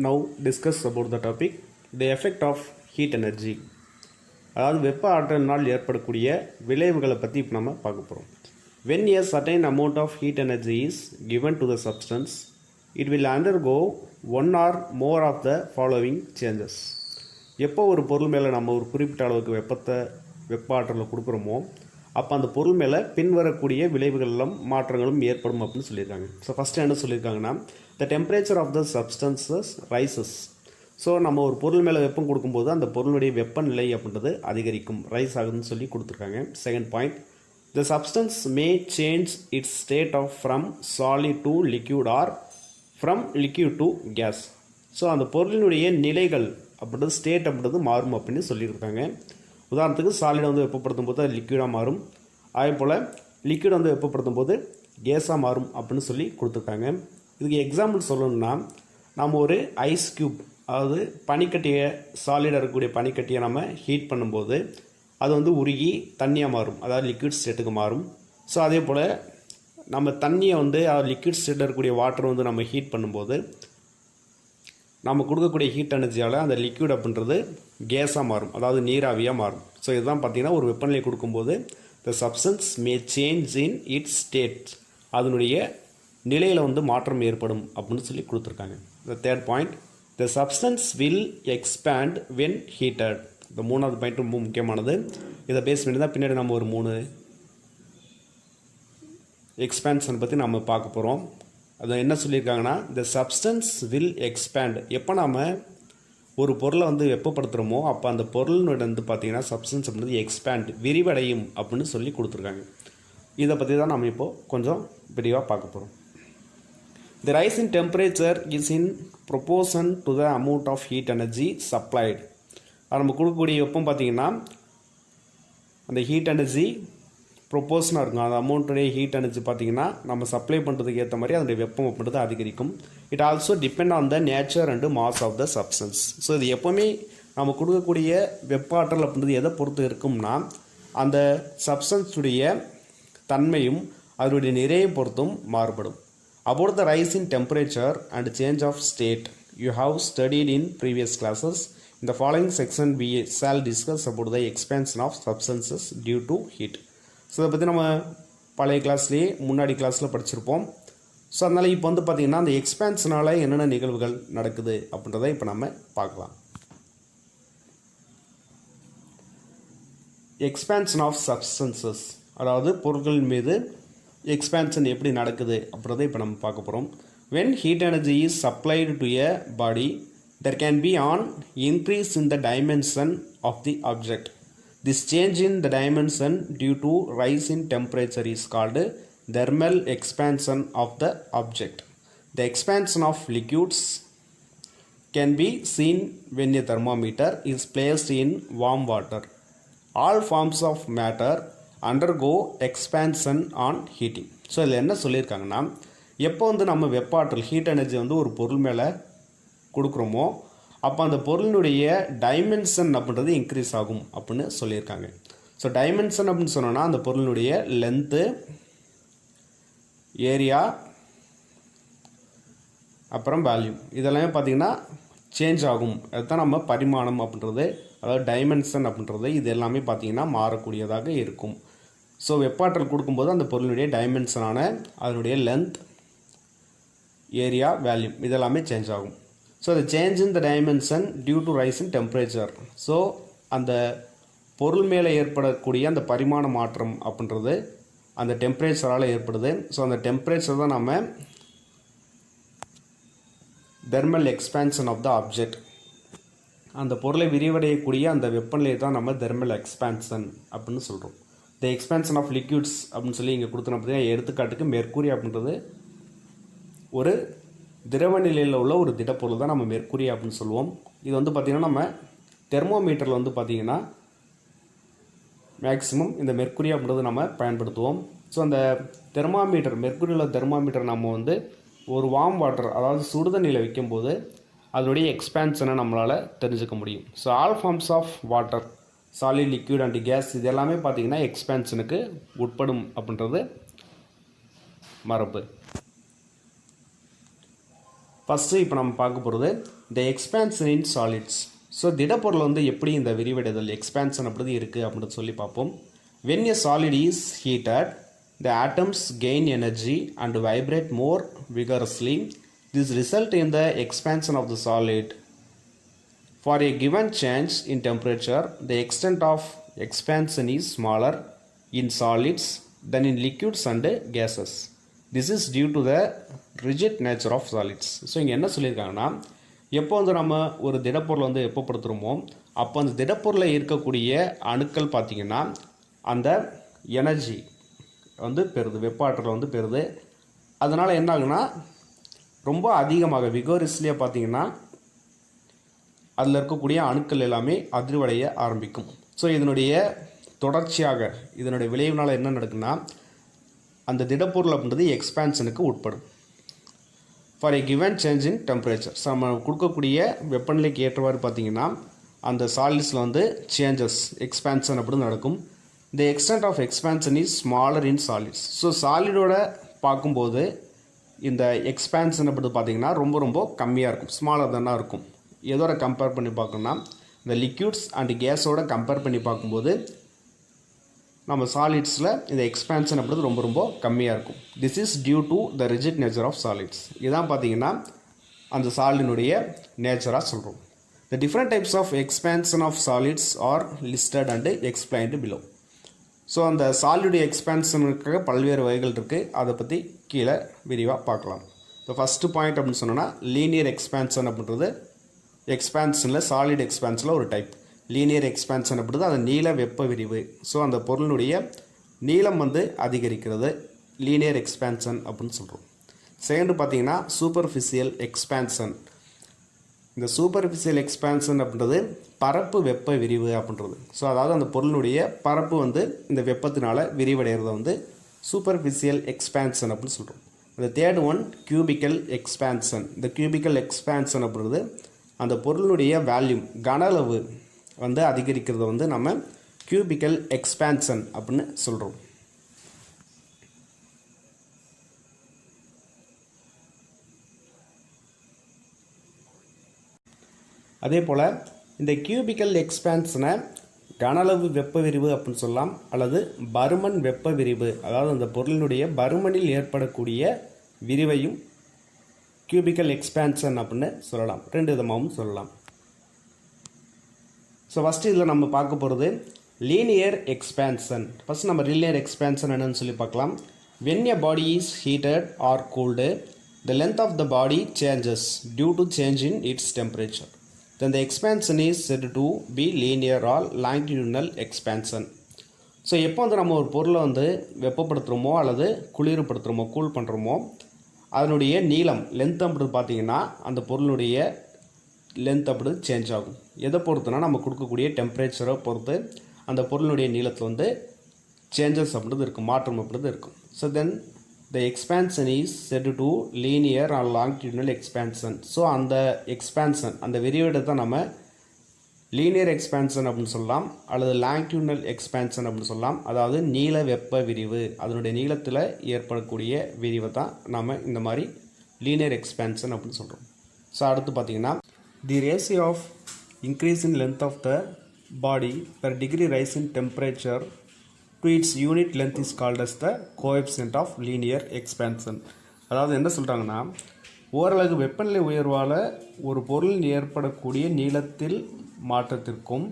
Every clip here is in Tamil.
now discuss about the topic the effect of heat energy. அதாவது வெப்ப ஆற்றலினால் ஏற்படக்கூடிய விளைவுகளை பற்றி இப்போ நம்ம பார்க்க போகிறோம். When a certain amount of heat energy is given to the substance, it will undergo one or more of the following changes. எப்போ ஒரு பொருள் மேலே நம்ம ஒரு குறிப்பிட்ட அளவுக்கு வெப்ப ஆற்றலை கொடுக்குறோமோ அப்போ அந்த பொருள் மேலே பின்வரக்கூடிய விளைவுகளும் மாற்றங்களும் ஏற்படும் அப்படின்னு சொல்லியிருக்காங்க. ஸோ ஃபஸ்ட்டு என்ன சொல்லியிருக்காங்கன்னா, the temperature of the substances rises. So நம்ம ஒரு பொருள் மேலே வெப்பம் கொடுக்கும்போது அந்த பொருளுடைய வெப்பநிலை அப்படின்றது அதிகரிக்கும், ரைஸ் ஆகுதுன்னு சொல்லி கொடுத்துருக்காங்க. Second point, the substance may change its state of from solid to liquid or from liquid to gas. So அந்த பொருளினுடைய நிலைகள் அப்படின்றது ஸ்டேட் அப்படின்றது மாறும் அப்படின்னு சொல்லியிருக்காங்க. உதாரணத்துக்கு சாலிடை வந்து வெப்பப்படுத்தும் போது அது லிக்விடாக மாறும், அதே போல் லிக்விட் வந்து வெப்பப்படுத்தும் போது கேஸாக மாறும் அப்படின்னு சொல்லி கொடுத்துருக்காங்க. இதுக்கு எக்ஸாம்பிள் சொல்லணும்னா, நம்ம ஒரு ஐஸ் க்யூப், அதாவது பனிக்கட்டியை, சாலிடாக இருக்கக்கூடிய பனிக்கட்டியை நம்ம ஹீட் பண்ணும்போது அது வந்து உருகி தண்ணியாக மாறும், அதாவது லிக்விட் ஸ்டேட்டுக்கு மாறும். ஸோ அதே போல் நம்ம தண்ணியை வந்து லிக்விட் ஸ்டேட்டில் இருக்கக்கூடிய வாட்டர் வந்து நம்ம ஹீட் பண்ணும்போது நம்ம கொடுக்கக்கூடிய ஹீட் எனர்ஜியால் அந்த லிக்விட் அப்படின்றது கேஸாக மாறும், அதாவது நீராவியாக மாறும். ஸோ இதுதான் பார்த்திங்கன்னா ஒரு வெப்பநிலை கொடுக்கும்போது த substance may change in it's state, அதனுடைய நிலையில் வந்து மாற்றம் ஏற்படும் அப்படின்னு சொல்லி கொடுத்துருக்காங்க. The third point, the substance will expand when heated. இந்த மூணாவது பாயிண்ட் ரொம்ப முக்கியமானது. இதை பேஸ் பண்ணி தான் பின்னாடி நம்ம ஒரு 3 எக்ஸ்பேன்ஷன் பற்றி நம்ம பார்க்க போகிறோம். அது என்ன சொல்லியிருக்காங்கன்னா, த சப்ஸ்டன்ஸ் வில் எக்ஸ்பேண்ட். எப்போ நாம் ஒரு பொருளை வந்து வெப்பப்படுத்துகிறோமோ அப்போ அந்த பொருளினுடைய வந்து பார்த்திங்கன்னா சப்ஸ்டன்ஸ் அப்படின்றது எக்ஸ்பேண்ட், விரிவடையும் அப்படின்னு சொல்லி கொடுத்துருக்காங்க. இதை பற்றி தான் நம்ம இப்போது கொஞ்சம் விரிவாக பார்க்க போகிறோம். The rise in temperature is in proportion to the amount of heat energy supplied. அது நம்ம கொடுக்கக்கூடிய வெப்பம் பார்த்திங்கன்னா அந்த ஹீட் எனர்ஜி ப்ரொப்போர்ஷனாக இருக்கும். அந்த அமௌண்ட்டுடைய ஹீட் எனர்ஜி பார்த்திங்கன்னா நம்ம சப்ளை பண்ணுறதுக்கு ஏற்ற மாதிரி அதனுடைய வெப்பம் அப்படின்றது அதிகரிக்கும். It also depend on the nature and mass of the substance. So இது எப்போவுமே நம்ம கொடுக்கக்கூடிய வெப்ப ஆற்றல் அப்படின்றது எதை பொறுத்து இருக்கும்னா அந்த சப்ஸ்டன்ஸுடைய தன்மையும் அதனுடைய நிறையை பொறுத்தும் மாறுபடும். About the rise in temperature and change of state you have studied in previous classes. இந்த following section we shall discuss about the expansion of substances due to heat. So இதை பற்றி நம்ம பழைய கிளாஸ்லேயே முன்னாடி கிளாஸில் படிச்சிருப்போம். ஸோ அதனால் இப்போ வந்து பார்த்திங்கன்னா அந்த எக்ஸ்பேன்ஷனால் என்னென்ன நிகழ்வுகள் நடக்குது அப்படின்றத இப்போ நம்ம பார்க்கலாம். எக்ஸ்பேன்ஷன் ஆஃப் சப்ஸ்டன்சஸ், அதாவது பொருட்களின் மீது எக்ஸ்பேன்ஷன் எப்படி நடக்குது அப்படின்றத இப்போ நம்ம பார்க்க போகிறோம். When heat energy is supplied to a body, there can be an increase in the dimension of the object. This change in the dimension due to rise in temperature is called thermal expansion of the object. The expansion of liquids can be seen when a thermometer is placed in warm water. All forms of matter undergo expansion on heating. So இதில் என்ன சொல்லியிருக்காங்கன்னா, எப்போ வந்து நம்ம வெப்ப ஆற்றல் ஹீட் எனர்ஜி வந்து ஒரு பொருள் மேலே கொடுக்குறோமோ அப்போ அந்த பொருளினுடைய டைமென்ஷன் அப்படின்றது இன்க்ரீஸ் ஆகும் அப்படின்னு சொல்லியிருக்காங்க. ஸோ டைமென்ஷன் அப்படின்னு சொன்னோன்னா அந்த பொருளினுடைய லென்த்து, ஏரியா, அப்புறம் வேல்யூம், இதெல்லாமே பார்த்திங்கன்னா சேஞ்ச் ஆகும். அதுதான் நம்ம பரிமாணம் அப்படின்றது, அதாவது டைமென்ஷன் அப்படின்றது இது எல்லாமே பார்த்திங்கன்னா மாறக்கூடியதாக இருக்கும். ஸோ வெப்பாற்றல் கொடுக்கும்போது அந்த பொருளினுடைய டைமென்ஷனான அதனுடைய லென்த், ஏரியா, வேல்யூம் இதெல்லாமே சேஞ்ச் ஆகும். So the change in the dimension due to rise in temperature. So அந்த பொருள் மேலே ஏற்படக்கூடிய அந்த பரிமாண மாற்றம் அப்படின்றது அந்த டெம்பரேச்சரால் ஏற்படுது. ஸோ அந்த டெம்பரேச்சர் தான் நம்ம thermal expansion of the object, அந்த பொருளை விரிவடையக்கூடிய அந்த வெப்பநிலையை தான் நம்ம தெர்மல் எக்ஸ்பேன்ஷன் அப்படின்னு சொல்கிறோம். த எக்ஸ்பேன்ஷன் ஆஃப் லிக்விட்ஸ் அப்படின்னு சொல்லி இங்கே கொடுத்தோம். பார்த்தீங்கன்னா எடுத்துக்காட்டுக்கு மெர்க்குரி அப்படின்றது ஒரு திரவ நிலையில் உள்ள ஒரு திடப்பொருள் தான் நம்ம மெர்க்குரி அப்படின்னு சொல்லுவோம். இது வந்து பார்த்திங்கன்னா நம்ம தெர்மோமீட்டரில் வந்து பார்த்திங்கன்னா மேக்ஸிமம் இந்த மெர்க்குரி அப்படின்றது நம்ம பயன்படுத்துவோம். ஸோ அந்த தெர்மாமீட்டர், மெர்க்குரியில் தெர்மாமீட்டர் நம்ம வந்து ஒரு வார்ம் வாட்டர், அதாவது சுடுதண்ணியில் வைக்கும்போது அதனுடைய எக்ஸ்பேன்ஷனை நம்மளால் தெரிஞ்சுக்க முடியும். So all forms of water, solid, liquid and gas இது எல்லாமே பார்த்திங்கன்னா எக்ஸ்பேன்ஷனுக்கு உட்படும் அப்படின்றது மரபு. ஃபஸ்ட்டு இப்போ நம்ம பார்க்க போகிறது த எக்ஸ்பேன்ஷன் இன் சாலிட்ஸ். ஸோ திடப்பொருள் வந்து எப்படி இந்த விரிவடைதல் எக்ஸ்பேன்ஷன் அப்படி இருக்குது அப்படின்னு சொல்லி பார்ப்போம். when a solid is heated, the atoms gain energy and vibrate more vigorously. This result in the expansion of the solid. For a given change in temperature, the extent of expansion is smaller in solids than in liquids and gases. This is due to the rigid nature of solids. So இங்கே என்ன சொல்லியிருக்காங்கன்னா, எப்போ வந்து நம்ம ஒரு திடப்பொருளை வந்து வெப்பப்படுத்துகிறோமோ அப்போ அந்த திடப்பொருளில் இருக்கக்கூடிய அணுக்கள் பார்த்திங்கன்னா அந்த எனர்ஜி வந்து பெறுது, வெப்ப ஆற்றலை வந்து பெறுது. அதனால் என்ன ஆகுனா ரொம்ப அதிகமாக விகோரிஸ்லியாக பார்த்திங்கன்னா அதில் இருக்கக்கூடிய அணுக்கள் எல்லாமே அதிர்வடைய ஆரம்பிக்கும். ஸோ இதனுடைய தொடர்ச்சியாக இதனுடைய விளைவுனால் என்ன நடக்குன்னா அந்த திடப்பொருள் அப்படின்றது எக்ஸ்பேன்ஷனுக்கு உட்படும். For A given change in temperature. So நம்ம கொடுக்கக்கூடிய வெப்பநிலைக்கு ஏற்றவாறு பார்த்திங்கன்னா அந்த சாலிட்ஸில் வந்து சேஞ்சஸ் எக்ஸ்பேன்ஷன் அப்படின்னு நடக்கும். The extent of expansion is smaller in solids. So சாலிடோட பார்க்கும்போது இந்த எக்ஸ்பேன்ஷன் அப்படி பார்த்திங்கன்னா ரொம்ப ரொம்ப கம்மியாக இருக்கும், ஸ்மாலர் தானே இருக்கும். எதோட கம்பேர் பண்ணி பார்க்கணும்னா இந்த லிக்யூட்ஸ் அண்ட் கேஸோட கம்பேர் பண்ணி பார்க்கும்போது நம்ம சாலிட்ஸில் இந்த எக்ஸ்பேன்ஷன் அப்படிது ரொம்ப ரொம்ப கம்மியாக இருக்கும். This is due to the rigid nature of solids. இதான் பார்த்திங்கன்னா அந்த சாலினுடைய நேச்சராக சொல்கிறோம். The different types of expansion of solids are listed and explained below. So அந்த சாலிடுடைய எக்ஸ்பேன்ஷனுக்காக பல்வேறு வகைகள் இருக்குது, அதை பற்றி கீழே விரிவாக பார்க்கலாம். ஸோ ஃபஸ்ட்டு பாயிண்ட் அப்படின்னு சொன்னோன்னா லீனியர் எக்ஸ்பேன்ஷன் அப்படின்றது எக்ஸ்பேன்ஷனில் சாலிட் எக்ஸ்பேன்ஷனில் ஒரு டைப். லீனியர் எக்ஸ்பேன்ஷன் அப்படின்றது அது நீள வெப்ப விரிவு. ஸோ அந்த பொருளுடைய நீளம் வந்து அதிகரிக்கிறது லீனியர் எக்ஸ்பேன்ஷன் அப்படின்னு சொல்கிறோம். செகண்டு பார்த்தீங்கன்னா சூப்பர்ஃபிஷியல் எக்ஸ்பேன்ஷன். இந்த சூப்பர்ஃபிஷியல் எக்ஸ்பேன்ஷன் அப்படின்றது பரப்பு வெப்ப விரிவு அப்படின்றது. ஸோ அதாவது அந்த பொருளுடைய பரப்பு வந்து இந்த வெப்பத்தினால விரிவடைகிறத வந்து சூப்பர்ஃபிஷியல் எக்ஸ்பேன்ஷன் அப்படின்னு சொல்கிறோம். அந்த தேர்ட் ஒன் கியூபிக்கல் எக்ஸ்பேன்ஷன். இந்த கியூபிக்கல் எக்ஸ்பேன்ஷன் அப்படின்றது அந்த பொருளுடைய வேல்யூம் கன அளவு வந்து அதிகரிக்கிறத வந்து நம்ம கியூபிக்கல் எக்ஸ்பேன்ஷன் அப்படின்னு சொல்கிறோம். அதே போல் இந்த கியூபிக்கல் எக்ஸ்பேன்ஷனை கனளவு வெப்ப விரிவு அப்படின்னு சொல்லலாம், அல்லது பருமன் வெப்ப விரிவு, அதாவது அந்த பொருளினுடைய பருமனில் ஏற்படக்கூடிய விரிவையும் கியூபிக்கல் எக்ஸ்பேன்ஷன் அப்படின்னு சொல்லலாம். ரெண்டு விதமாகவும் சொல்லலாம். ஸோ ஃபஸ்ட்டு இதில் நம்ம பார்க்க போகிறது லீனியர் எக்ஸ்பேன்ஷன். ஃபஸ்ட் நம்ம லீனியர் எக்ஸ்பேன்ஷன் என்னன்னு சொல்லி பார்க்கலாம். when a body is heated or cooled, the length of the body changes due to change in its temperature. Then the expansion is said to be linear or longitudinal expansion. So எப்போ வந்து நம்ம ஒரு பொருளை வந்து வெப்பப்படுத்துகிறோமோ அல்லது குளிர்படுத்துகிறோமோ கூல் பண்ணுறோமோ அதனுடைய நீளம் லென்த் அப்படி பார்த்திங்கன்னா அந்த பொருளுடைய லென்த் அப்படி சேஞ்ச் ஆகும். எதை பொறுத்துனா நம்ம கொடுக்கக்கூடிய டெம்பரேச்சரை பொறுத்து அந்த பொருளுடைய நீளத்தில் வந்து சேஞ்சஸ் அப்படிது இருக்கும், மாற்றம் அப்படிது இருக்கும். So then the expansion is set to linear or longitudinal expansion. So அந்த எக்ஸ்பேன்ஷன் அந்த விரிவடை தான் நம்ம லீனியர் எக்ஸ்பேன்ஷன் அப்படின்னு சொல்லலாம், அல்லது லாங்கிடியூடினல் எக்ஸ்பேன்ஷன் அப்படின்னு சொல்லலாம். அதாவது நீள வெப்ப விரிவு, அதனுடைய நீளத்தில் ஏற்படக்கூடிய விரிவை தான் நம்ம இந்த மாதிரி லீனியர் எக்ஸ்பேன்ஷன் அப்படின்னு சொல்கிறோம். ஸோ அடுத்து பார்த்திங்கன்னா the ratio of increase in length of the body per degree rise in temperature to its unit length is called as the coefficient of linear expansion. அதாவது என்ன சொல்கிறாங்கன்னா, ஓரளவு வெப்பநிலை உயர்வால் ஒரு பொருள் ஏற்படக்கூடிய நீளத்தில் மாற்றத்திற்கும்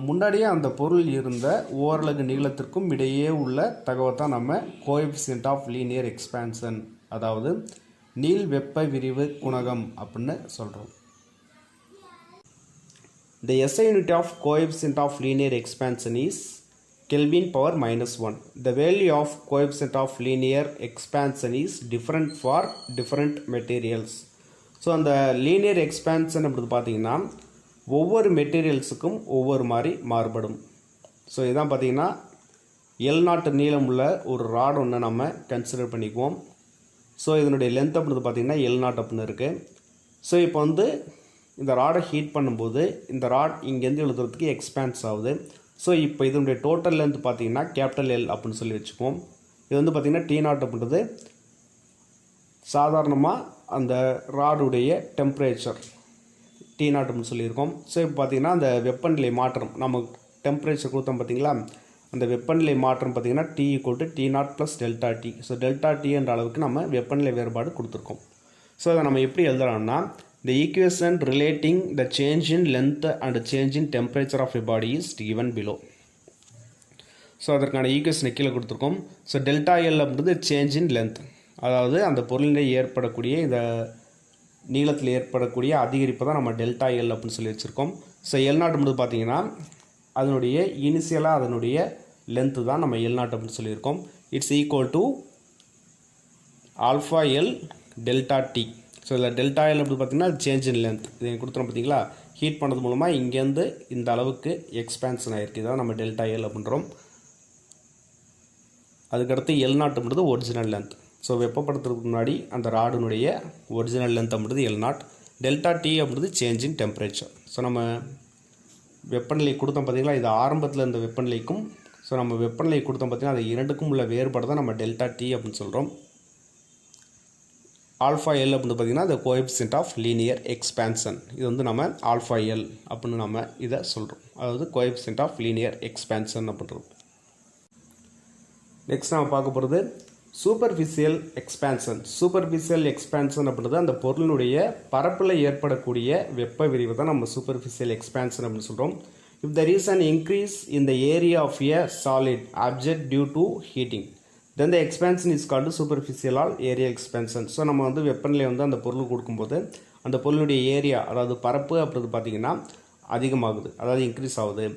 முன்னாடியே அந்த பொருள் இருந்த ஓரளவு நீளத்திற்கும் இடையே உள்ள தகவலை தான் நம்ம கோஎஃபிஷியன்ட் ஆஃப் லீனியர் எக்ஸ்பேன்ஷன், அதாவது நீள் வெப்ப விரிவு குணகம் அப்படின்னு சொல்கிறோம். The SI unit of coefficient of linear expansion is Kelvin power -1. The value of coefficient of linear expansion is different for different materials. So அந்த லீனியர் எக்ஸ்பேன்ஷன் அப்படி பார்த்தீங்கன்னா ஒவ்வொரு மெட்டீரியல்ஸுக்கும் ஒவ்வொரு மாதிரி மாறுபடும். ஸோ இதான் பார்த்தீங்கன்னா L0 நீளம் உள்ள ஒரு ராட் ஒன்று நம்ம கன்சிடர் பண்ணிக்குவோம். ஸோ இதனுடைய லென்த் அப்படி பார்த்தீங்கன்னா L0 அப்படின்னு இருக்குது. ஸோ இப்போ வந்து இந்த ராடை ஹீட் பண்ணும்போது இந்த ராட் இங்கேருந்து எழுதுறதுக்கு எக்ஸ்பேன்ஸ் ஆகுது. ஸோ இப்போ இதனுடைய டோட்டல் லென்த் பார்த்தீங்கன்னா கேபிட்டல் எல் அப்படின்னு சொல்லி வச்சுப்போம். இது வந்து பார்த்திங்கன்னா T0 அப்படின்றது சாதாரணமாக அந்த ராடுடைய டெம்பரேச்சர் T0 அப்படின்னு சொல்லியிருக்கோம். ஸோ இப்போ பார்த்திங்கன்னா அந்த வெப்பநிலை மாற்றம் நம்ம டெம்பரேச்சர் கொடுத்தோம் பார்த்திங்களா, அந்த வெப்பநிலை மாற்றம் பார்த்திங்கன்னா T = T0 + ΔT. So ΔT என்ற அளவுக்கு நம்ம வெப்பநிலை வேறுபாடு கொடுத்துருக்கோம். ஸோ அதை நம்ம எப்படி எழுதலாம்னா, the equation relating the change in length and change in temperature of a body is given below. So அதற்கான ஈக்குவேஷனை கீழே கொடுத்துருக்கோம். ஸோ ΔL அப்படின்றது சேஞ்ச் இன் லென்த், அதாவது அந்த பொருளில் ஏற்படக்கூடிய இந்த நீளத்தில் ஏற்படக்கூடிய அதிகரிப்பு தான் நம்ம ΔL அப்படின்னு சொல்லி வச்சுருக்கோம். ஸோ L0 அப்படின்றது பார்த்திங்கன்னா அதனுடைய இனிஷியலாக அதனுடைய லென்த்து தான் நம்ம L0 அப்படின்னு சொல்லியிருக்கோம். It's equal to αL ΔT. So இதில் ΔL அப்படி பார்த்திங்கன்னா சேஞ்ச் இன் லென்த் இது கொடுத்துறோம் பார்த்திங்களா, ஹீட் பண்ணுறது மூலமாக இங்கேருந்து இந்த அளவுக்கு எக்ஸ்பேன்ஷன் ஆகிருக்கு, இதான் நம்ம ΔL அப்படின்றோம். அதுக்கடுத்து L0 அப்படின்றது ஒரிஜினல் லென்த். ஸோ வெப்பப்படுத்துறதுக்கு முன்னாடி அந்த ராடுனுடைய ஒரிஜினல் லென்த் அப்படின்றது L0. ΔT அப்படின்றது சேஞ்ச் இன் டெம்பரேச்சர். ஸோ நம்ம வெப்பநிலை கொடுத்தோம் பார்த்திங்களா, இது ஆரம்பத்தில் இருந்த வெப்பநிலைக்கும் ஸோ நம்ம வெப்பநிலை கொடுத்தோம் பார்த்திங்கன்னா அது இரண்டுக்கும் உள்ள வேறுபாடு தான் நம்ம ΔT அப்படின்னு சொல்கிறோம். αL அப்படின்னு பார்த்திங்கன்னா the coefficient of linear expansion. இது வந்து நம்ம αL அப்படின்னு நம்ம இதை சொல்கிறோம், அதாவது coefficient of linear expansion அப்படின்றது. நெக்ஸ்ட் நம்ம பார்க்க போகிறது சூப்பர்ஃபிஷியல் எக்ஸ்பேன்ஷன். சூப்பர்ஃபிஷியல் எக்ஸ்பேன்ஷன் அப்படின்றது அந்த பொருளினுடைய பரப்பில் ஏற்படக்கூடிய வெப்ப விரிவு தான் நம்ம சூப்பர்ஃபிஷியல் எக்ஸ்பேன்ஷன் அப்படின்னு சொல்கிறோம். If there is an increase in the area of a solid object due to heating, then the expansion is called superficial or aerial expansion. So நம்ம வந்து வெப்பநிலை வந்து அந்த பொருள் கொடுக்கும்போது அந்த பொருளுடைய ஏரியா, அதாவது பரப்பு அப்படின்றது பார்த்திங்கன்னா அதிகமாகுது, அதாவது இன்க்ரீஸ் ஆகுது.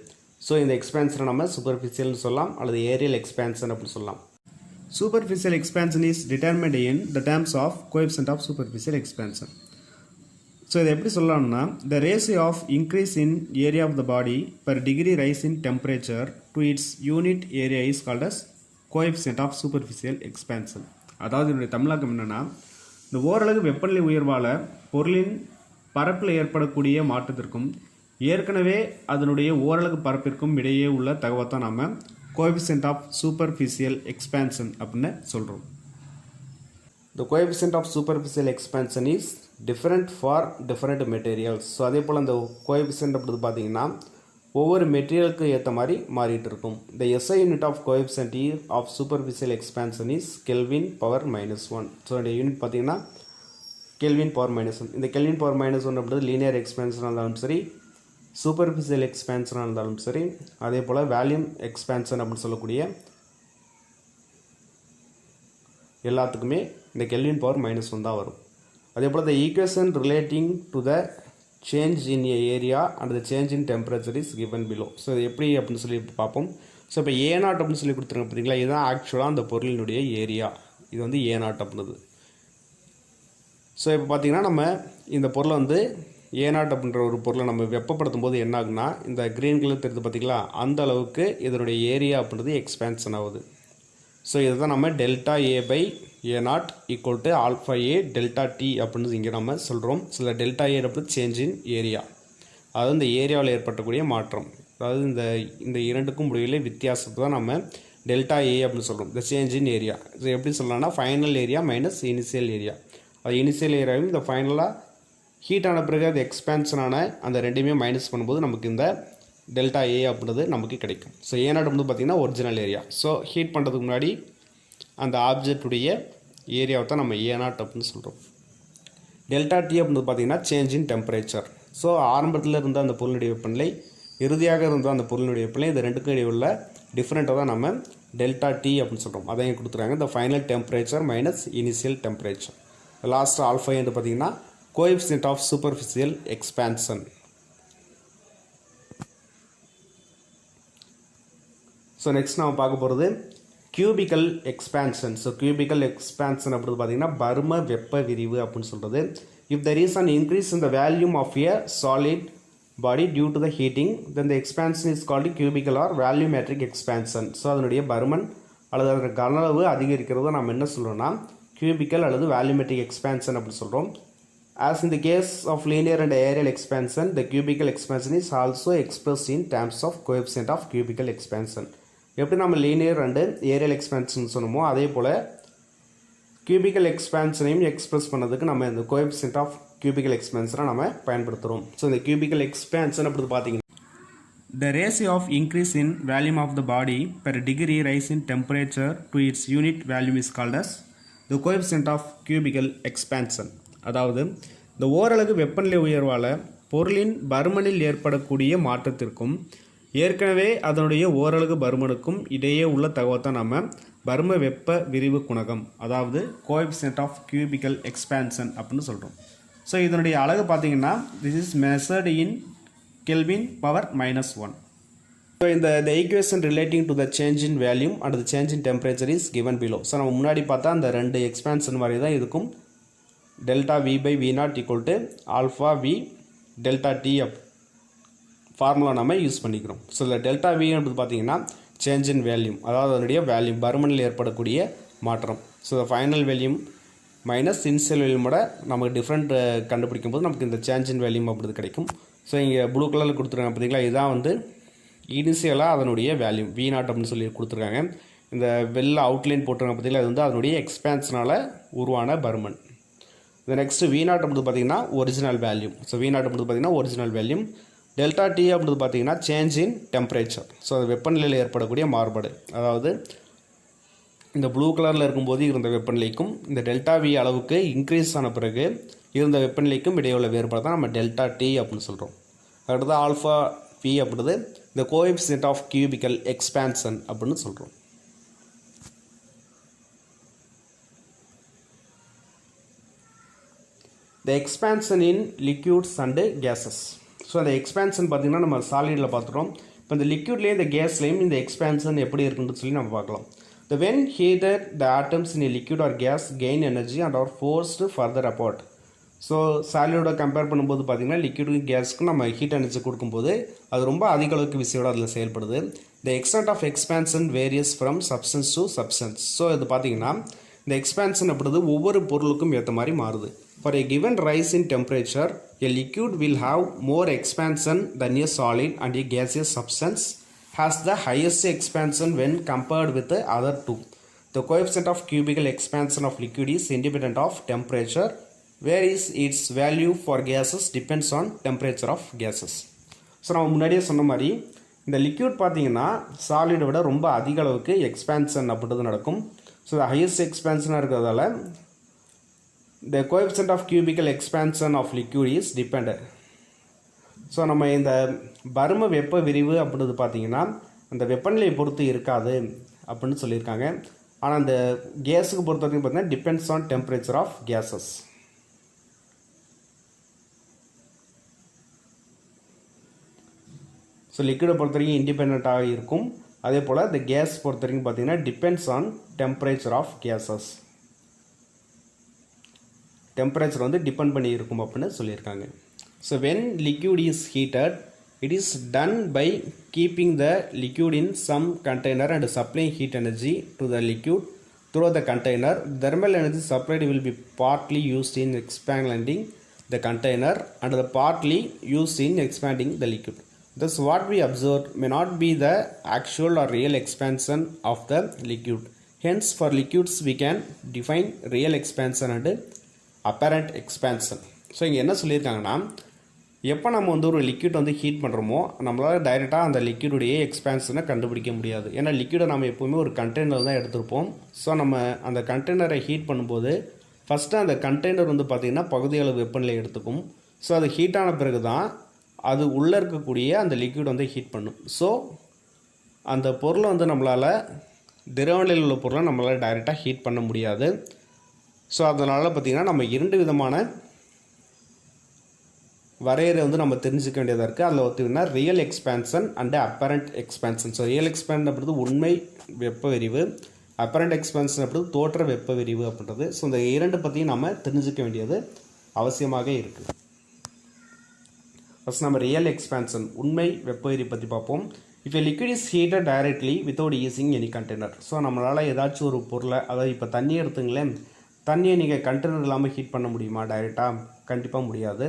ஸோ இந்த எக்ஸ்பேன்ஷனை நம்ம சூப்பர்ஃபிஷியல்னு சொல்லலாம் அல்லது ஏரியல் எக்ஸ்பேன்ஷன் அப்படின்னு சொல்லலாம். Superficial expansion is determined in the terms of coefficient of superficial expansion. So இதை எப்படி சொல்லலாம்னா, the ratio of increase in area of the body per degree rise in temperature to its unit area is called as coefficient of superficial expansion. அதாவது இதனுடைய தமிழாக்கம் என்னென்னா, இந்த ஓரளவு வெப்பநிலை உயர்வால் பொருளின் பரப்பில் ஏற்படக்கூடிய மாற்றத்திற்கும் ஏற்கனவே அதனுடைய ஓரளவு பரப்பிற்கும் இடையே உள்ள தகவலை தான் நாம் coefficient of superficial expansion அப்படின்னு சொல்கிறோம். The coefficient of superficial expansion is different for different materials. So அதே போல் அந்த coefficient அப்படின்றது பார்த்திங்கன்னா ஒவ்வொரு மெட்டீரியலுக்கு ஏற்ற மாதிரி மாறிட்டு இருக்கும். The SI unit of coefficient of superficial expansion is Kelvin power -1. So இந்த யூனிட் பார்த்திங்கன்னா Kelvin power -1. இந்த Kelvin power -1 அப்படின்றது லீனியர் எக்ஸ்பேன்ஷனாக இருந்தாலும் சரி, சூப்பர்ஃபிஷியல் எக்ஸ்பேன்ஷனாக இருந்தாலும் சரி, அதே போல் வேல்யூம் எக்ஸ்பேன்ஷன் அப்படின்னு சொல்லக்கூடிய எல்லாத்துக்குமே இந்த கெல்வின் பவர் -1 தான் வரும். அதே போல் the equation relating to the change in area and the change in temperature is given below. So இது எப்படி அப்படின்னு சொல்லி பார்ப்போம். ஸோ இப்போ A0 அப்படின்னு சொல்லி கொடுத்துருங்க பார்த்தீங்களா, இதுதான் ஆக்சுவலாக அந்த பொருளினுடைய ஏரியா, இது வந்து A0 அப்படின்றது. ஸோ இப்போ பார்த்திங்கன்னா நம்ம இந்த பொருளை வந்து A0 அப்படின்ற ஒரு பொருளை நம்ம வெப்பப்படுத்தும் போது என்ன ஆகுனா, இந்த க்ரீன் கலர் தெரியுது பார்த்திங்களா, அந்த அளவுக்கு இதனுடைய ஏரியா அப்படின்றது எக்ஸ்பேன்ஷன் ஆகுது. ஸோ இதுதான் நம்ம ΔA/A0 = αA ΔT அப்படின்னு இங்கே நம்ம சொல்கிறோம். சில ΔA அப்படின்னு சேஞ்ச் இன் ஏரியா, அதாவது இந்த ஏரியாவில் ஏற்பட்டக்கூடிய மாற்றம், அதாவது இந்த இரண்டுக்கும் முடிவில் வித்தியாசத்தை தான் நம்ம ΔA அப்படின்னு சொல்கிறோம், இந்த சேஞ்ச் இன் ஏரியா. இது எப்படி சொல்லலாம்னா, final area minus initial area. அது இனிஷியல் ஏரியாவும் இந்த ஃபைனலாக ஹீட் ஆன பிறகு அது எக்ஸ்பேன்ஷனான அந்த ரெண்டையுமே மைனஸ் பண்ணும்போது நமக்கு இந்த ΔA அப்படின்றது நமக்கு கிடைக்கும். ஸோ A0 அப்படின்றது பார்த்திங்கன்னா ஒரிஜினல் ஏரியா. ஸோ ஹீட் பண்ணுறதுக்கு முன்னாடி அந்த ஆப்ஜெக்டுடைய ஏரியாவை தான் நம்ம A0 அப்படின்னு சொல்கிறோம். ΔT அப்படின்றது பார்த்திங்கன்னா சேஞ்ச் இன் டெம்பரேச்சர். ஸோ ஆரம்பத்தில் இருந்த அந்த பொருளுடைய வெப்பநிலை, இறுதியாக இருந்த அந்த பொருளுடைய வெப்பநிலை, இது ரெண்டுக்கும் இடையே உள்ள டிஃப்ரெண்ட்டாக தான் நம்ம ΔT அப்படின்னு சொல்கிறோம். அதையும் கொடுத்துருக்காங்க, இந்த final temperature minus initial temperature. Last alpha என்று பார்த்திங்கன்னா coefficient of superficial expansion. So next நம்ம பார்க்க போகிறது cubical expansion. So cubical expansion அப்படின்றது பார்த்திங்கன்னா பரும வெப்ப விரிவு அப்படின்னு சொல்கிறது. If there is an increase in the volume of a solid body due to the heating, then the expansion is called cubical or volumetric expansion. So அதனுடைய பருமன் அல்லது அதனுடைய கன அளவு அதிகரிக்கிறத நம்ம என்ன சொல்கிறோம்னா cubical அல்லது volumetric expansion அப்படின்னு சொல்கிறோம். As in the case of linear and aerial expansion, the cubical expansion is also expressed in terms of coefficient of cubical expansion. எப்படி நம்ம linear and aerial expansion சொன்னோமோ அதே போல் cubical expansionையும் எக்ஸ்பிரஸ் பண்ணதுக்கு நம்ம இந்த coefficient of cubical expansion நம்ம பயன்படுத்துகிறோம். ஸோ இந்த cubical expansion அப்படி பார்த்தீங்கன்னா the ratio of increase in volume of the body per degree rise in temperature to its unit volume is called as the coefficient of cubical expansion. அதாவது இந்த ஓரலகு வெப்பநிலை உயர்வால் பொருளின் பருமனில் ஏற்படக்கூடிய மாற்றத்திற்கும் ஏற்கனவே அதனுடைய ஓரலகு பருமனுக்கும் இடையே உள்ள தகவத்தை நம்ம பரும வெப்ப விரிவு குணகம் அதாவது coefficient of cubical expansion அப்படின்னு சொல்கிறோம். ஸோ இதனுடைய அலகு பார்த்தீங்கன்னா this is measured in Kelvin power -1. So the equation relating to the change in volume and the change in temperature is given below. So நம்ம முன்னாடி பார்த்தா அந்த ரெண்டு எக்ஸ்பான்ஷன் மாதிரி தான் இதுக்கும் delta V by V naught equal to alpha V delta T up formula நம்ம யூஸ் பண்ணிக்கிறோம். ஸோ இந்த டெல்டா V என்பது பார்த்தீங்கன்னா சேஞ்ச் இன் வேல்யூம் அதாவது அதனுடைய வேல்யூம் பருமனில் ஏற்படக்கூடிய மாற்றம். ஸோ ஃபைனல் வேல்யூம் மைனஸ் இன்சியல் வேல்யூமோட நமக்கு டிஃப்ரெண்ட் கண்டுபிடிக்கும் போது நமக்கு இந்த சேஞ்ச் இன் வேல்யூம் அப்படி கிடைக்கும். ஸோ இங்கே ப்ளூ கலரில் கொடுத்துருக்காங்க பார்த்தீங்களா, இதுதான் வந்து இனிஷியலாக அதனுடைய வேல்யூம் V நாட் அப்படின்னு சொல்லி கொடுத்துருக்காங்க. இந்த வெள்ள அவுட்லைன் போட்டிருக்காங்க பார்த்தீங்களா, அது வந்து அதனுடைய எக்ஸ்பான்ஷனால் உருவான பருமன். இந்த நெக்ஸ்ட் V நாட் அப்படிது பார்த்தீங்கன்னா ஒரிஜினல் வேல்யூம். ஸோ V நாட் அப்படிது பார்த்தீங்கன்னா ஒரிஜினல் வேல்யூம். டெல்டா T அப்படிது பார்த்தீங்கன்னா சேஞ்ச் இன் டெம்பரேச்சர். ஸோ அது வெப்பநிலையில் ஏற்படக்கூடிய மாறுபாடு. அதாவது இந்த ப்ளூ கலரில் இருக்கும்போது இருந்த வெப்பநிலைக்கும் இந்த டெல்டா V அளவுக்கு இன்க்ரீஸ் ஆன பிறகு இருந்த வெப்பநிலைக்கும் இடையுள்ள வேறுபாடு தான் நம்ம டெல்டா T அப்படின்னு சொல்கிறோம். அடுத்தது ஆல்ஃபா V அப்படிது இந்த கோஎஃபிஷியன்ட் ஆஃப் கியூபிக்கல் எக்ஸ்பான்ஷன் அப்படின்னு சொல்கிறோம். The expansion in liquids and gases. So அந்த எக்ஸ்பான்ஷன் பார்த்திங்கன்னா நம்ம சாலிடில் பார்த்துட்டோம். இப்போ இந்த லிக்யூட்லேயும் இந்த கேஸ்லேயும் இந்த எக்ஸ்பான்ஷன் எப்படி இருக்குன்னு சொல்லி நம்ம பார்க்கலாம். The when heated the atoms in a liquid or gas gain energy and are forced further apart. So சாலிடோட கம்பேர் பண்ணும்போது பார்த்திங்கன்னா லிக்யூடுக்கும் கேஸுக்கும் நம்ம ஹீட் எனர்ஜி கொடுக்கும்போது அது ரொம்ப அதிக அளவுக்கு விசையோடு அதில் செயல்படுது. The extent of expansion varies from substance to substance. So இது பார்த்திங்கன்னா இந்த எக்ஸ்பான்ஷன் அப்படிது ஒவ்வொரு பொருளுக்கும் ஏற்ற மாதிரி மாறுது. For a given rise in temperature, a liquid will have more expansion than a solid and a gaseous substance has the highest expansion when compared with the other two. The coefficient of cubical expansion of liquid is independent of temperature, whereas its value for gases depends on temperature of gases. So நம்ம முன்னாடியே சொன்ன மாதிரி இந்த லிக்யூட் பார்த்தீங்கன்னா சாலிடை விட ரொம்ப அதிக அளவுக்கு எக்ஸ்பான்ஷன் அப்படின்றது நடக்கும். ஸோ ஹையஸ்ட் எக்ஸ்பான்ஷனாக இருக்கிறதால the coefficient of cubical expansion of liquid is dependent. So நம்ம இந்த பரும வெப்ப விரிவு அப்படின்றது பார்த்தீங்கன்னா அந்த வெப்பநிலையை பொறுத்து இருக்காது அப்படின்னு சொல்லியிருக்காங்க. ஆனால் அந்த கேஸுக்கு பொறுத்த வரைக்கும் பார்த்தீங்கன்னா depends on temperature of gases. So லிக்விடை பொறுத்த வரைக்கும் இண்டிபெண்ட்டாக இருக்கும். அதே போல் இந்த கேஸ் பொறுத்த வரைக்கும் பார்த்தீங்கன்னா depends on temperature of gases. Temperature வந்து டிபெண்ட் பண்ணி இருக்கும் அப்படின்னு சொல்லியிருக்காங்க. So when liquid is heated it is done by keeping the liquid in some container and supplying heat energy to the liquid through the container. Thermal energy supplied will be partly used in expanding the container and the partly used in expanding the liquid. Thus what we observe may not be the actual or real expansion of the liquid. Hence for liquids we can define real expansion and apparent expansion. So இங்கே என்ன சொல்லியிருக்காங்கன்னா எப்போ நம்ம வந்து ஒரு லிக்விட் வந்து ஹீட் பண்ணுறோமோ நம்மளால் டைரெக்டாக அந்த லிக்விடுடைய எக்ஸ்பான்ஷனை கண்டுபிடிக்க முடியாது. ஏன்னா லிக்விடை நம்ம எப்போவுமே ஒரு கண்டெய்னர் தான் எடுத்திருப்போம். ஸோ நம்ம அந்த கண்டெய்னரை ஹீட் பண்ணும்போது ஃபஸ்ட்டு அந்த கண்டெய்னர் வந்து பார்த்திங்கன்னா பகுதியளவு வெப்பநிலை எடுத்துக்கும். ஸோ அது ஹீட்டான பிறகு தான் அது உள்ளே இருக்கக்கூடிய அந்த லிக்விட் வந்து ஹீட் பண்ணும். ஸோ அந்த பொருளை வந்து நம்மளால் திரவநிலையில் உள்ள பொருளை நம்மளால் டைரெக்டாக ஹீட் பண்ண முடியாது. ஸோ அதனால் பார்த்திங்கன்னா நம்ம இரண்டு விதமான வரையறை வந்து நம்ம தெரிஞ்சுக்க வேண்டியதாக இருக்குது. அதில் பார்த்திங்கன்னா real expansion and apparent expansion. So real expansion அப்படின்றது உண்மை வெப்ப விரிவு, அப்பரண்ட் எக்ஸ்பான்ஷன் அப்படின்றது தோற்ற வெப்ப விரிவு அப்படின்றது. ஸோ இந்த இரண்டு பற்றியும் நம்ம தெரிஞ்சுக்க வேண்டியது அவசியமாக இருக்குது. ஃபஸ்ட் நம்ம ரியல் எக்ஸ்பான்ஷன் உண்மை வெப்ப விரிவு பற்றி பார்ப்போம். இப்போ liquid is heated directly without using any container. So நம்மளால் ஏதாச்சும் ஒரு பொருளை, அதாவது இப்போ தண்ணி எடுத்துங்களேன், தண்ணியை நீங்கள் கண்டெய்னர் இல்லாமல் ஹீட் பண்ண முடியுமா டைரெக்டாக? கண்டிப்பாக முடியாது.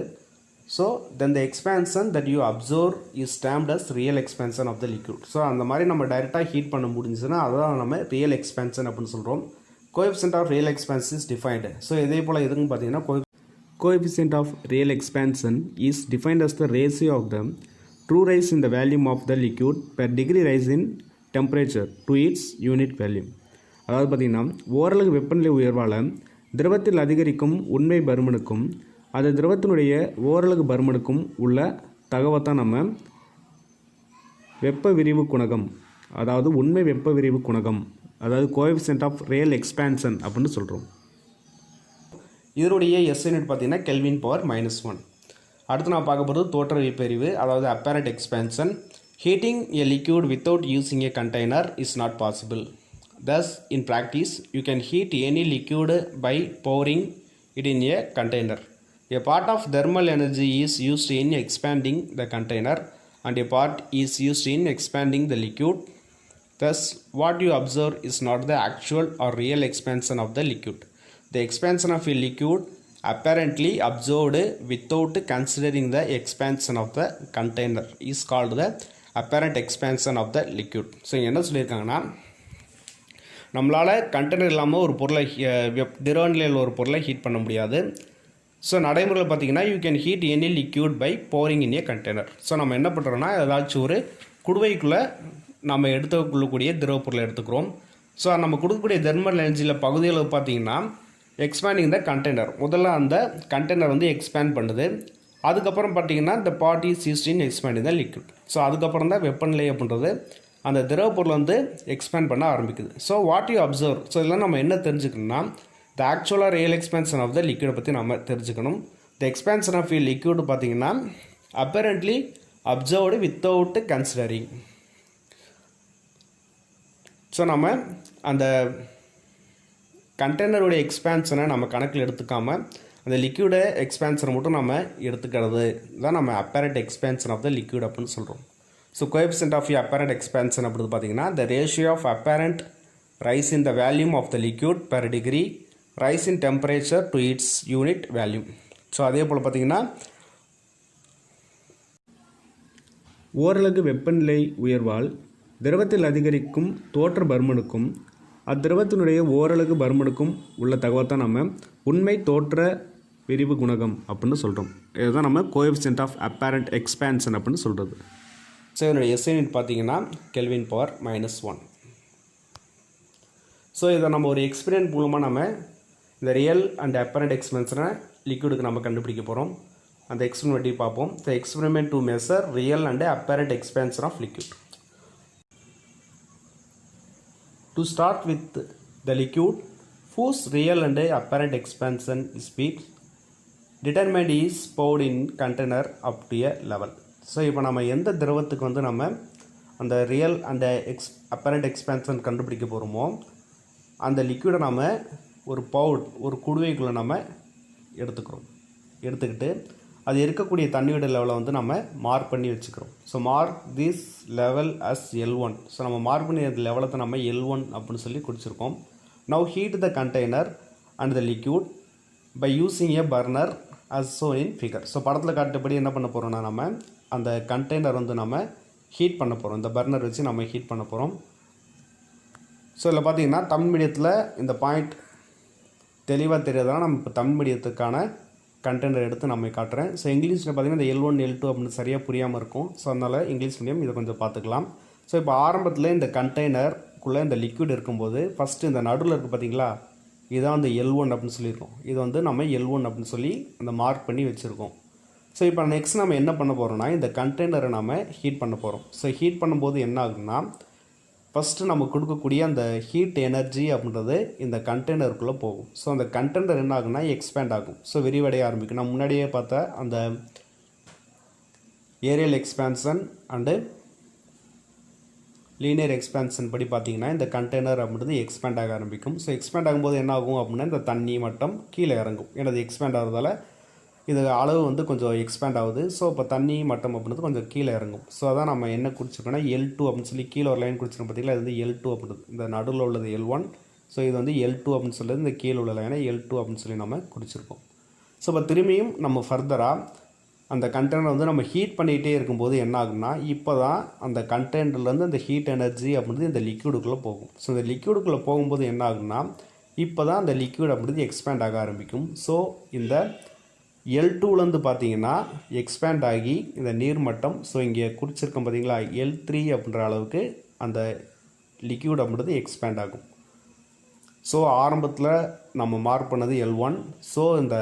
So then the expansion that you observe is termed as real expansion of the liquid. So அந்த மாதிரி நம்ம டைரெக்டாக ஹீட் பண்ண முடிஞ்சுன்னா அதான் நம்ம ரியல் எக்ஸ்பான்ஷன் அப்படின்னு சொல்கிறோம். Coefficient of real expansion is defined. So இதே போல் எதுன்னு பார்த்தீங்கன்னா coefficient of real expansion is defined as the ratio of the true rise in the volume of the liquid per degree rise in temperature to its unit volume. அதாவது பார்த்திங்கன்னா ஓரளவு வெப்பநிலை உயர்வால் திரவத்தில் அதிகரிக்கும் உண்மை பருமனுக்கும் அது திரவத்தினுடைய ஓரளவு பருமனுக்கும் உள்ள தகவத்தான் நம்ம வெப்ப விரிவு குணகம், அதாவது உண்மை வெப்ப விரிவு குணகம், அதாவது கோஎஃபிஷியன்ட் ஆஃப் ரியல் எக்ஸ்பான்ஷன் அப்படின்னு சொல்கிறோம். இதனுடைய எஸ் யூனிட் பார்த்தீங்கன்னா கெல்வின் பவர் -1. அடுத்து நான் பார்க்க போகிறது தோற்ற வெப்பறிவு, அதாவது apparent expansion. Heating a liquid without using a container is not possible. Thus, in practice, you can heat any liquid by pouring it in a container. A part of thermal energy is used in expanding the container and a part is used in expanding the liquid. Thus, what you observe is not the actual or real expansion of the liquid. The expansion of a liquid apparently observed without considering the expansion of the container is called the apparent expansion of the liquid. So என்ன சொல்லியிருக்காங்கன்னா, நம்மளால் கண்டெய்னர் இல்லாமல் ஒரு பொருளை திரவ நிலையில் ஒரு பொருளை ஹீட் பண்ண முடியாது. ஸோ நடைமுறையில் பார்த்தீங்கன்னா you can heat any liquid by pouring in a container. So நம்ம என்ன பண்ணுறோன்னா ஏதாச்சும் ஒரு குடுவைக்குள்ளே நம்ம எடுத்துக்கொள்ளக்கூடிய திரவ பொருளை எடுத்துக்கிறோம். ஸோ நம்ம கொடுக்கக்கூடிய தெர்மல் எனர்ஜியில் பகுதியில் பார்த்தீங்கன்னா எக்ஸ்பேண்டிங் த கண்டெய்னர், முதல்ல அந்த கண்டெய்னர் வந்து எக்ஸ்பேண்ட் பண்ணுது. அதுக்கப்புறம் பார்த்தீங்கன்னா இந்த part is used in expanding the liquid. So அதுக்கப்புறம் தான் வெப்பநிலை அப்படின்றது அந்த திரவ பொருள் வந்து எக்ஸ்பேண்ட் பண்ண ஆரம்பிக்குது. So what you observe, so இதெல்லாம் நம்ம என்ன தெரிஞ்சுக்கணும்னா த ஆக்சுவலாக ரியல் எக்ஸ்பேன்ஷன் ஆஃப் த லிக்விடை பற்றி நம்ம தெரிஞ்சுக்கணும். The expansion of you liquid பார்த்தீங்கன்னா apparently observed without considering. So நம்ம அந்த கண்டெய்னருடைய எக்ஸ்பேன்ஷனை நம்ம கணக்கில் எடுத்துக்காமல் அந்த லிக்விட எக்ஸ்பேன்ஷனை மட்டும் நம்ம எடுத்துக்கிறது தான் நம்ம apparent expansion of the liquid அப்படின்னு சொல்கிறோம். So coefficient of apparent expansion அப்படின்னு பார்த்தீங்கன்னா the ratio of apparent rise in the volume of the liquid per degree rise in temperature to its unit volume. So அதே போல் பார்த்தீங்கன்னா ஓரளவு வெப்பநிலை உயர்வால் திரவத்தில் அதிகரிக்கும் தோற்ற பருமனுக்கும் அத்திரவத்தினுடைய ஓரளவு பருமனுக்கும் உள்ள தகவல்தான் நம்ம உண்மை தோற்ற விரிவு குணகம் அப்படின்னு சொல்கிறோம். இதுதான் நம்ம கோஎஃபிஷியன்ட் ஆஃப் அப்பேரண்ட் எக்ஸ்பேன்ஷன் அப்படின்னு சொல்கிறது. ஸோ இதனுடைய எஸ் யூனிட் பார்த்தீங்கன்னா கெல்வின் பவர் -1. ஸோ இதை நம்ம ஒரு எக்ஸ்பெரிமெண்ட் மூலமாக நம்ம இந்த ரியல் அண்ட் அப்பேரண்ட் எக்ஸ்பேன்ஷனை லிக்விடுக்கு நம்ம கண்டுபிடிக்க போகிறோம். அந்த எக்ஸ்பெரிமெண்ட்டை பார்ப்போம். The experiment to measure real and apparent expansion of liquid. To start with the liquid whose real and apparent expansion speed determined is poured in container up to a level. So இப்போ நம்ம எந்த திரவத்துக்கு வந்து நம்ம அந்த ரியல் அண்ட் அப்பரண்ட் எக்ஸ்பேன்ஷன் கண்டுபிடிக்க போகிறோமோ அந்த லிக்விடை நம்ம ஒரு குடுவைக்குள்ளே நம்ம எடுத்துக்கிட்டு அது இருக்கக்கூடிய தண்ணியோட லெவலை வந்து நம்ம மார்க் பண்ணி வச்சுக்கிறோம். So mark this level as L1. So நம்ம மார்க் பண்ணி லெவலை தான் நம்ம L1 அப்படின்னு சொல்லி குடிச்சிருக்கோம். Now heat the container and the liquid by using a burner as shown in figure. So படத்தில் காட்டுப்படி என்ன பண்ண போகிறோம்னா நம்ம அந்த கண்டெய்னர் வந்து நம்ம ஹீட் பண்ண போகிறோம். இந்த பர்னர் வச்சு நம்ம ஹீட் பண்ண போகிறோம். ஸோ இதில் பார்த்தீங்கன்னா தமிழ் மீடியத்தில் இந்த பாயிண்ட் தெளிவாக தெரியாதனால நம்ம இப்போ தமிழ் மீடியத்துக்கான கண்டெய்னர் எடுத்து நம்ம காட்டுறேன். ஸோ இங்கிலீஷில் பார்த்தீங்கன்னா இந்த L1 L2 அப்படின்னு சரியாக புரியாமல் இருக்கும். ஸோ அதனால் இங்கிலீஷ் மீடியம் இதை கொஞ்சம் பார்த்துக்கலாம். ஸோ இப்போ ஆரம்பத்தில் இந்த கண்டெய்னருக்குள்ளே இந்த லிக்விட் இருக்கும்போது ஃபஸ்ட்டு இந்த நடுவில் இருக்குது பார்த்தீங்களா, இதுதான் வந்து L1 அப்படின்னு சொல்லியிருக்கோம். இது வந்து நம்ம L1 அப்படின்னு சொல்லி அந்த மார்க் பண்ணி வச்சுருக்கோம். ஸோ இப்போ நெக்ஸ்ட் நம்ம என்ன பண்ண போகிறோம்னா இந்த கண்டெய்னரை நம்ம ஹீட் பண்ண போகிறோம். ஸோ ஹீட் பண்ணும்போது என்ன ஆகுதுன்னா ஃபஸ்ட்டு நம்ம கொடுக்கக்கூடிய அந்த ஹீட் எனர்ஜி அப்படின்றது இந்த கண்டெய்னருக்குள்ளே போகும். ஸோ அந்த கண்டெய்னர் என்ன ஆகுனா எக்ஸ்பேண்ட் ஆகும். ஸோ விரிவடைய ஆரம்பிக்கும். நம்ம முன்னாடியே பார்த்த அந்த areal expansion and linear expansion படி பார்த்தீங்கன்னா இந்த கண்டெய்னர் அப்படின்றது எக்ஸ்பேண்ட் ஆக ஆரம்பிக்கும். ஸோ எக்ஸ்பேண்ட் ஆகும்போது என்ன ஆகும் அப்படின்னா இந்த தண்ணி மட்டம் கீழே இறங்கும். ஏன்னா அது எக்ஸ்பேண்ட் ஆகிறதால இது அளவு வந்து கொஞ்சம் எக்ஸ்பேண்ட் ஆகுது. ஸோ இப்போ தண்ணி மட்டம் அப்படின்றது கொஞ்சம் கீழே இறங்கும். ஸோ அதான் நம்ம என்ன குடிச்சிருக்கோம்னா L2 அப்படின்னு சொல்லி கீழே ஒரு லைன் குடிச்சிருக்கோம் பார்த்தீங்களா, இது வந்து L2 அப்படின்றது. இந்த நடுவில் உள்ளது L1. ஸோ இது வந்து L2 அப்படின்னு சொல்லுறது இந்த கீழே உள்ள லைனை L2 அப்படின்னு சொல்லி நம்ம குடிச்சிருக்கோம். ஸோ இப்போ திரும்பியும் நம்ம ஃபர்தராக அந்த கண்டெய்னர் வந்து நம்ம ஹீட் பண்ணிகிட்டே இருக்கும்போது என்ன ஆகும்னா இப்போ தான் அந்த கண்டெய்னர்லேருந்து அந்த ஹீட் எனர்ஜி அப்படின்றது இந்த லிக்விடுக்குள்ளே போகும். ஸோ இந்த லிக்விடுக்குள்ளே போகும்போது என்ன ஆகும்னா இப்போ தான் அந்த லிக்விட் அப்படின்றது எக்ஸ்பேண்ட் ஆக ஆரம்பிக்கும். ஸோ இந்த L2லேருந்து பார்த்தீங்கன்னா எக்ஸ்பேண்ட் ஆகி இந்த நீர்மட்டம், ஸோ இங்கே குறிச்சிருக்கோம் பார்த்தீங்களா, L3 அப்படின்ற அளவுக்கு அந்த லிக்விட் அப்படின்றது எக்ஸ்பேண்ட் ஆகும். ஸோ ஆரம்பத்தில் நம்ம மார்க் பண்ணது L1. ஸோ இந்த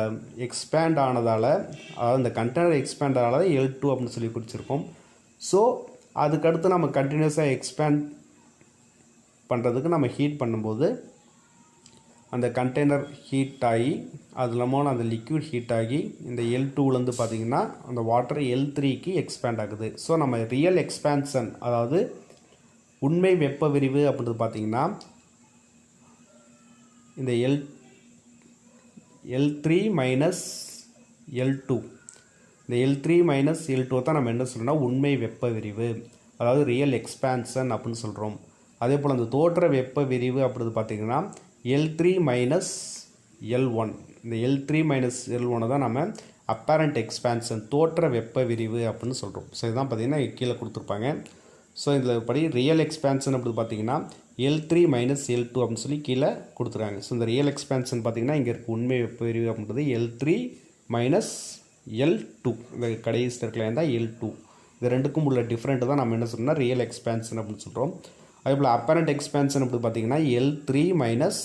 எக்ஸ்பேண்ட் ஆனதால், அதாவது இந்த கண்டெய்னர் எக்ஸ்பேண்ட் ஆனதால் L2 அப்படின்னு சொல்லி குறிச்சிருக்கோம். ஸோ அதுக்கடுத்து நம்ம கண்டினியூஸாக எக்ஸ்பேண்ட் பண்ணுறதுக்கு நம்ம ஹீட் பண்ணும்போது அந்த கண்டெய்னர் ஹீட் ஆகி, அது இல்லாமல் அந்த லிக்விட் ஹீட் ஆகி இந்த L2லேருந்து பார்த்திங்கன்னா அந்த வாட்டர் L3க்கு எக்ஸ்பேண்ட் ஆகுது. ஸோ நம்ம ரியல் எக்ஸ்பேன்ஷன், அதாவது உண்மை வெப்ப விரிவு அப்படின்றது பார்த்திங்கன்னா இந்த L3 மைனஸ் L2, இந்த L3 மைனஸ் L2 தான் நம்ம என்ன சொல்கிறோம்னா உண்மை வெப்ப விரிவு, அதாவது ரியல் எக்ஸ்பேன்ஷன் அப்படின்னு சொல்கிறோம். அதே போல் அந்த தோற்ற வெப்ப விரிவு அப்படின்றது பார்த்திங்கன்னா L3 மைனஸ் L1, இந்த L3 மைனஸ் L1 தான் நம்ம அப்பேரண்ட் எக்ஸ்பேன்ஷன், தோற்ற வெப்ப விரிவு அப்படின்னு சொல்கிறோம். ஸோ இதுதான் பார்த்திங்கன்னா கீழே கொடுத்துருப்பாங்க. ஸோ இதில் படி ரியல் எக்ஸ்பேன்ஷன் அப்படி பார்த்திங்கன்னா L3 மைனஸ் L2 அப்படின்னு சொல்லி கீழே கொடுத்துருக்காங்க. ஸோ இந்த ரியல் எக்ஸ்பேன்ஷன் பார்த்திங்கன்னா இங்கே இருக்க உண்மை வெப்ப விரிவு அப்படின்றது L3 மைனஸ் L2, இந்த கடைசி இருக்கலாம் தான் L2. இது ரெண்டுக்கும் உள்ள டிஃப்ரெண்ட் தான் நம்ம என்ன சொல்கிறோம்னா ரியல் எக்ஸ்பேன்ஷன் அப்படின்னு சொல்கிறோம். அதே போல் அப்பேரண்ட் எக்ஸ்பேன்ஷன் அப்படி பார்த்திங்கன்னா L3 மைனஸ்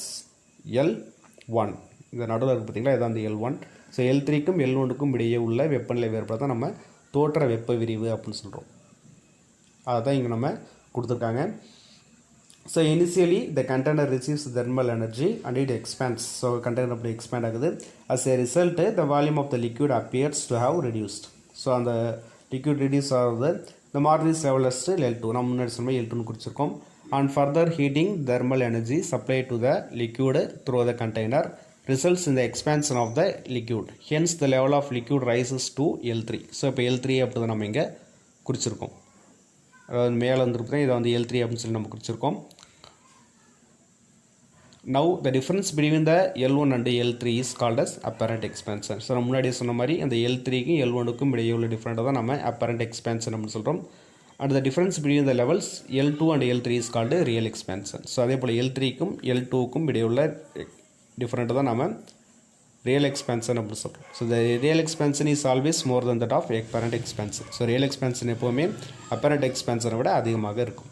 L1, இந்த நடுவில் இருக்குது பார்த்திங்களா, இதான் அந்த L1. ஸோ L3க்கும் L1க்கும் இடையே உள்ள வெப்பநிலை வேறுபாடு தான் நம்ம தோற்ற வெப்ப விரிவு அப்படின்னு சொல்கிறோம். அதை தான் இங்கே நம்ம கொடுத்துருக்காங்க. So initially the container receives thermal energy and it expands. So container அப்படி எக்ஸ்பேண்ட் ஆகுது. As a result the volume of the liquid appears to have reduced. So அந்த லிக்விட் ரெடியூஸ் ஆகுது. The Marvis level is still L2. நம்ம முன்னாடி சொன்ன L2 குறிச்சிருக்கோம். And further heating thermal energy supplied to the liquid through the container results in the expansion of the liquid. Hence the level of liquid rises to L3. So இப்போ L3 அப்படி நம்ம இங்கே குறிச்சிருக்கோம். அதாவது மேலே வந்துருப்போம், இதை வந்து L3 அப்படின்னு சொல்லி நம்ம குறிச்சிருக்கோம். Now the difference between the L1 and L3 is called as apparent expansion. So நம்ம முன்னாடியே சொன்ன மாதிரி அந்த L3க்கும் L1க்கும் இடையே உள்ள டிஃப்ரெண்ட்டாக தான் நம்ம apparent expansion அப்படின்னு சொல்கிறோம். And the difference between the levels L2 and L3 is called real expansion. So அதே போல் L3க்கும் L2க்கும் இடையே உள்ள டிஃப்ரெண்ட்டாக தான் நம்ம real expansion அப்படின்னு சொல்கிறோம். So the real expansion is always more than that of apparent expansion. So real expansion எப்போவுமே apparent expansion விட அதிகமாக இருக்கும்.